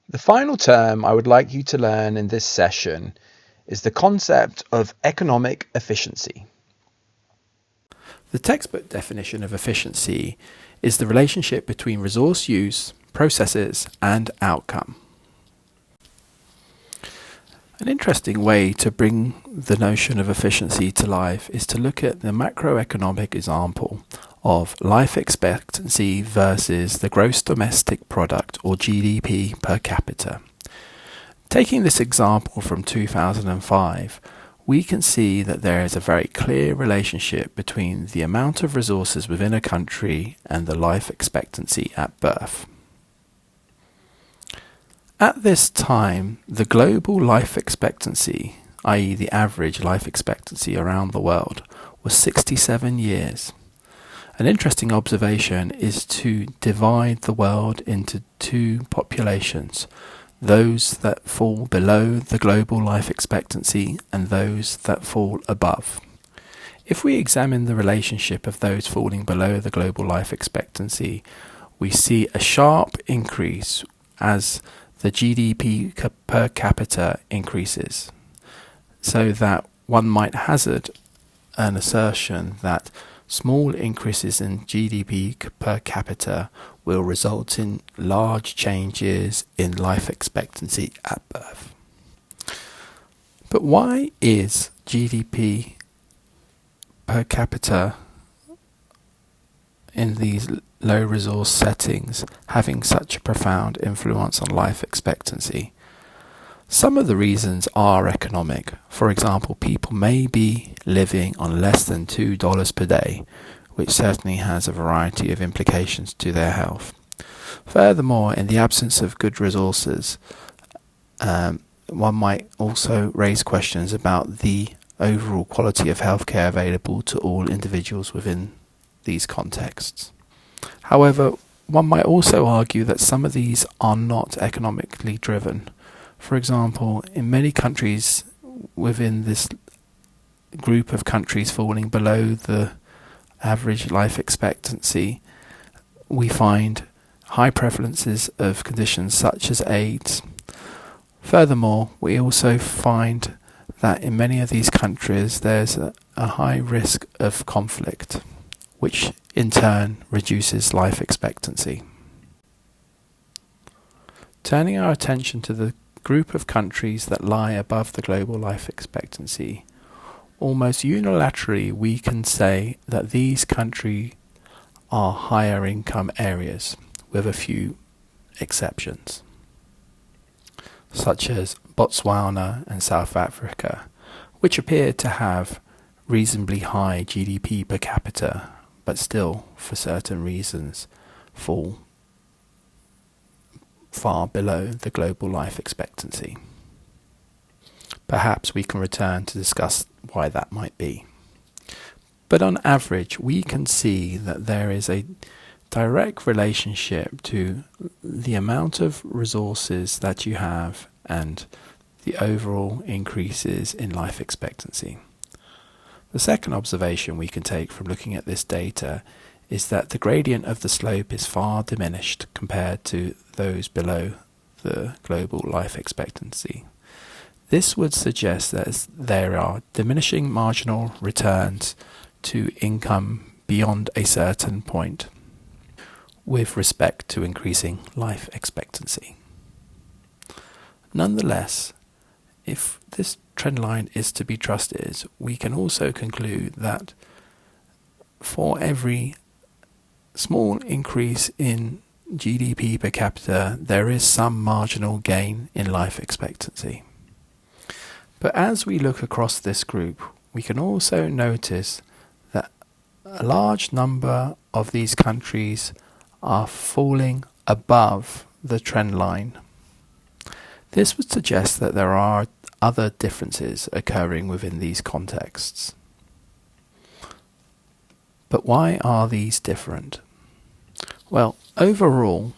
The final term I would like you to learn in this session is the concept of economic efficiency. The textbook definition of efficiency is the relationship between resource use, processes, and outcome. An interesting way to bring the notion of efficiency to life is to look at the macroeconomic example of life expectancy versus the gross domestic product or GDP per capita. Taking this example from 2005, we can see that there is a very clear relationship between the amount of resources within a country and the life expectancy at birth. At this time, the global life expectancy, i.e. the average life expectancy around the world, was 67 years. An interesting observation is to divide the world into two populations, those that fall below the global life expectancy and those that fall above. If we examine the relationship of those falling below the global life expectancy, we see a sharp increase as the GDP per capita increases, so that one might hazard an assertion that small increases in GDP per capita will result in large changes in life expectancy at birth. But why is GDP per capita in these low resource settings having such a profound influence on life expectancy? Some of the reasons are economic. For example, people may be living on less than $2 per day, which certainly has a variety of implications to their health. Furthermore, in the absence of good resources, one might also raise questions about the overall quality of healthcare available to all individuals within these contexts. However, one might also argue that some of these are not economically driven. For example, in many countries within this group of countries falling below the average life expectancy, we find high prevalences of conditions such as AIDS. Furthermore, we also find that in many of these countries there's a high risk of conflict, which in turn reduces life expectancy. Turning our attention to the group of countries that lie above the global life expectancy, almost unilaterally we can say that these countries are higher income areas, with a few exceptions, such as Botswana and South Africa, which appear to have reasonably high GDP per capita, but still, for certain reasons, fall far below the global life expectancy. Perhaps we can return to discuss why that might be. But on average, we can see that there is a direct relationship to the amount of resources that you have and the overall increases in life expectancy. The second observation we can take from looking at this data is that the gradient of the slope is far diminished compared to those below the global life expectancy. This would suggest that there are diminishing marginal returns to income beyond a certain point with respect to increasing life expectancy. Nonetheless, if this trend line is to be trusted, we can also conclude that for every small increase in GDP per capita, there is some marginal gain in life expectancy. But as we look across this group, we can also notice that a large number of these countries are falling above the trend line. This would suggest that there are other differences occurring within these contexts. But why are these different? Well, overall,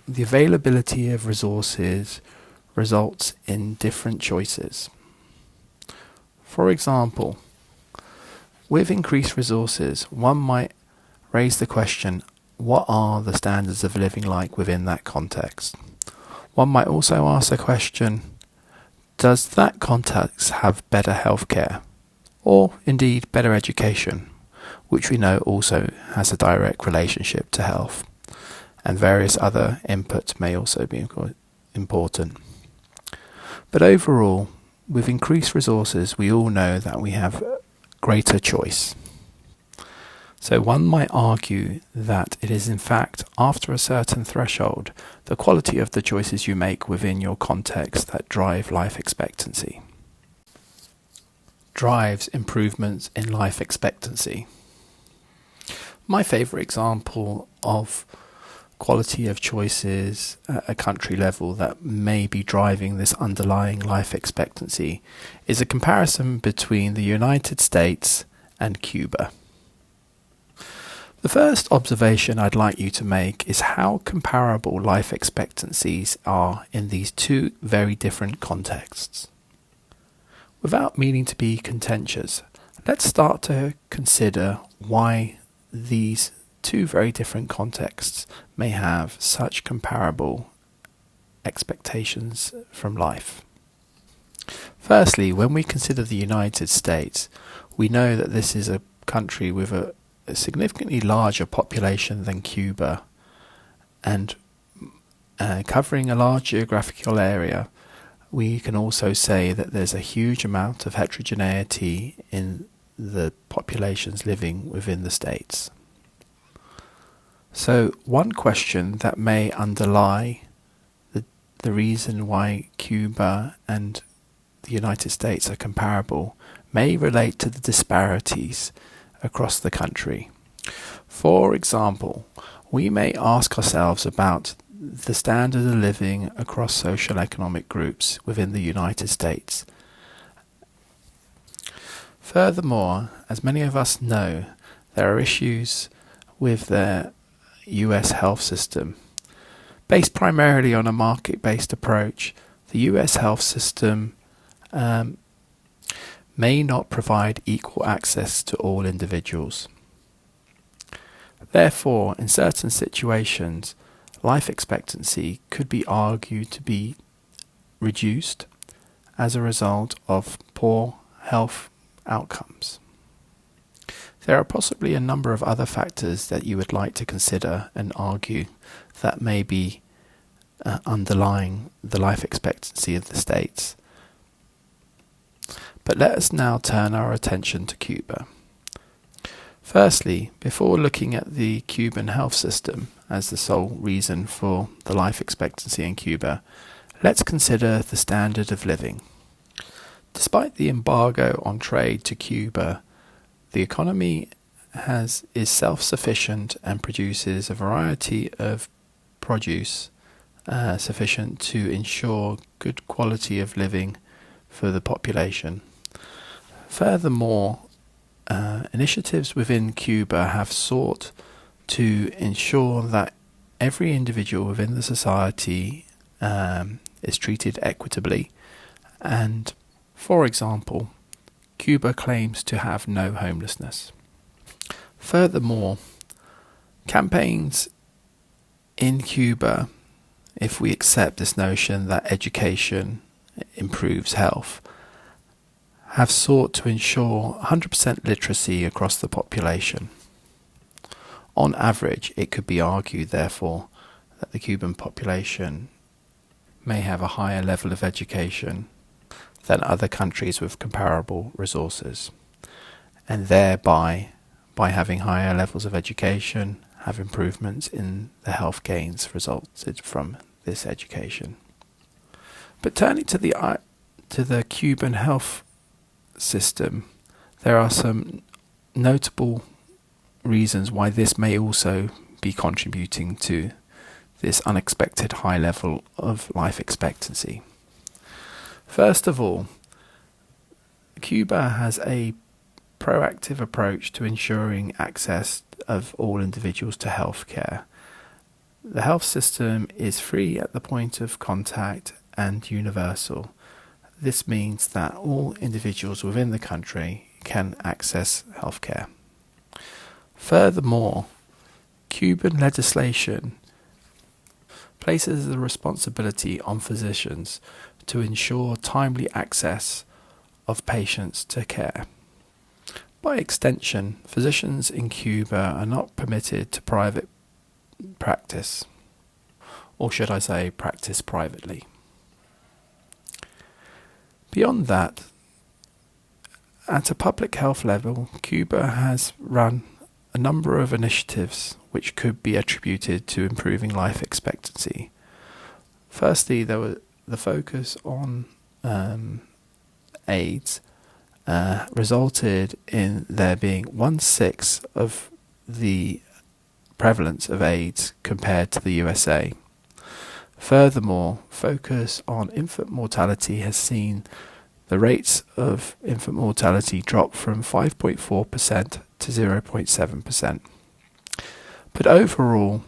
the availability of resources results in different choices. For example, with increased resources, one might raise the question, what are the standards of living like within that context? One might also ask the question, does that context have better healthcare, or indeed better education, which we know also has a direct relationship to health, and various other inputs may also be important. But overall, with increased resources, we all know that we have greater choice. So one might argue that it is in fact after a certain threshold, the quality of the choices you make within your context that drive life expectancy. Drives improvements in life expectancy. My favourite example of quality of choices at a country level that may be driving this underlying life expectancy is a comparison between the United States and Cuba. The first observation I'd like you to make is how comparable life expectancies are in these two very different contexts. Without meaning to be contentious, let's start to consider why these two very different contexts may have such comparable expectations from life. Firstly, when we consider the United States, we know that this is a country with a significantly larger population than Cuba, and covering a large geographical area, we can also say that there's a huge amount of heterogeneity in the populations living within the states. So one question that may underlie the reason why Cuba and the United States are comparable may relate to the disparities across the country. For example, we may ask ourselves about the standard of living across social economic groups within the United States. Furthermore, as many of us know, there are issues with the US health system. Based primarily on a market-based approach, the US health system may not provide equal access to all individuals. Therefore, in certain situations, life expectancy could be argued to be reduced as a result of poor health outcomes. There are possibly a number of other factors that you would like to consider and argue that may be underlying the life expectancy of the states. But let us now turn our attention to Cuba. Firstly, before looking at the Cuban health system as the sole reason for the life expectancy in Cuba, let's consider the standard of living. Despite the embargo on trade to Cuba, the economy is self-sufficient and produces a variety of produce sufficient to ensure good quality of living for the population. Furthermore, initiatives within Cuba have sought to ensure that every individual within the society is treated equitably, and, for example, Cuba claims to have no homelessness. Furthermore, campaigns in Cuba, if we accept this notion that education improves health, have sought to ensure 100% literacy across the population. On average, it could be argued, therefore, that the Cuban population may have a higher level of education than other countries with comparable resources, and thereby, by having higher levels of education, have improvements in the health gains resulted from this education. But turning to the Cuban health system, there are some notable reasons why this may also be contributing to this unexpected high level of life expectancy. First of all, Cuba has a proactive approach to ensuring access of all individuals to healthcare. The health system is free at the point of contact and universal. This means that all individuals within the country can access healthcare. Furthermore, Cuban legislation places the responsibility on physicians to ensure timely access of patients to care. By extension, physicians in Cuba are not permitted to private practice, or should I say practice privately. Beyond that, at a public health level, Cuba has run a number of initiatives which could be attributed to improving life expectancy. Firstly, there was the focus on AIDS resulted in there being 1/6 of the prevalence of AIDS compared to the USA. Furthermore, focus on infant mortality has seen the rates of infant mortality drop from 5.4% to 0.7%. But overall,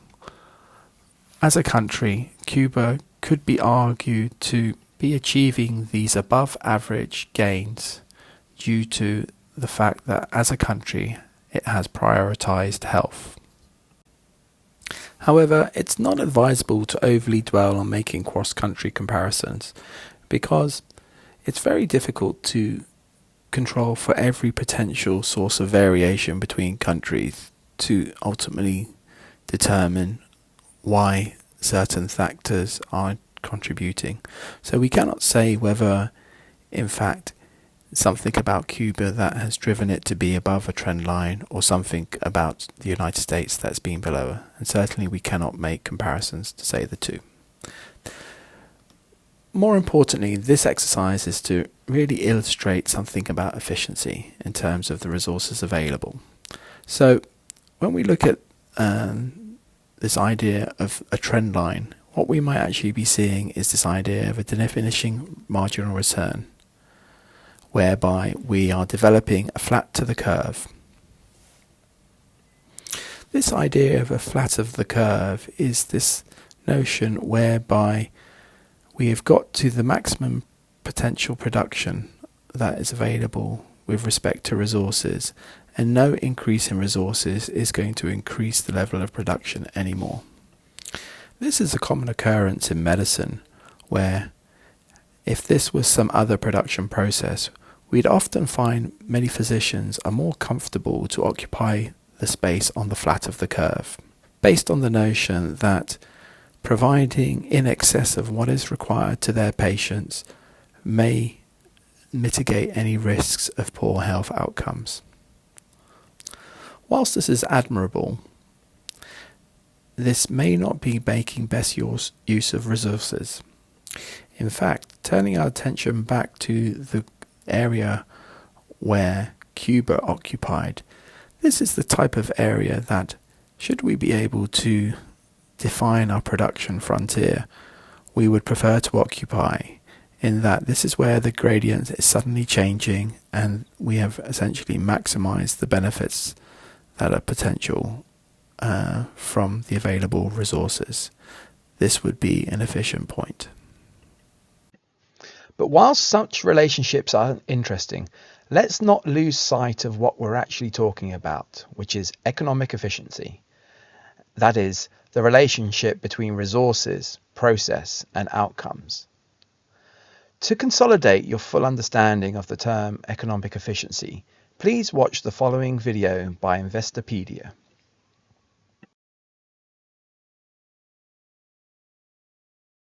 as a country, Cuba could be argued to be achieving these above average gains due to the fact that as a country it has prioritized health. However, it's not advisable to overly dwell on making cross-country comparisons because it's very difficult to control for every potential source of variation between countries to ultimately determine why certain factors are contributing. So we cannot say whether, in fact, something about Cuba that has driven it to be above a trend line or something about the United States that's been below it. And certainly we cannot make comparisons to say the two. More importantly, this exercise is to really illustrate something about efficiency in terms of the resources available. So when we look at this idea of a trend line, what we might actually be seeing is this idea of a diminishing marginal return, whereby we are developing a flat to the curve. This idea of a flat of the curve is this notion whereby we have got to the maximum potential production that is available with respect to resources, and no increase in resources is going to increase the level of production anymore. This is a common occurrence in medicine, where if this was some other production process, we'd often find many physicians are more comfortable to occupy the space on the flat of the curve, based on the notion that providing in excess of what is required to their patients may mitigate any risks of poor health outcomes. Whilst this is admirable, this may not be making best use of resources. In fact, turning our attention back to the area where Cuba occupied, this is the type of area that, should we be able to define our production frontier, we would prefer to occupy, in that this is where the gradient is suddenly changing and we have essentially maximized the benefits that are potential from the available resources. This would be an efficient point. But whilst such relationships are interesting, let's not lose sight of what we're actually talking about, which is economic efficiency. That is, the relationship between resources, process, and outcomes. To consolidate your full understanding of the term economic efficiency, please watch the following video by Investopedia.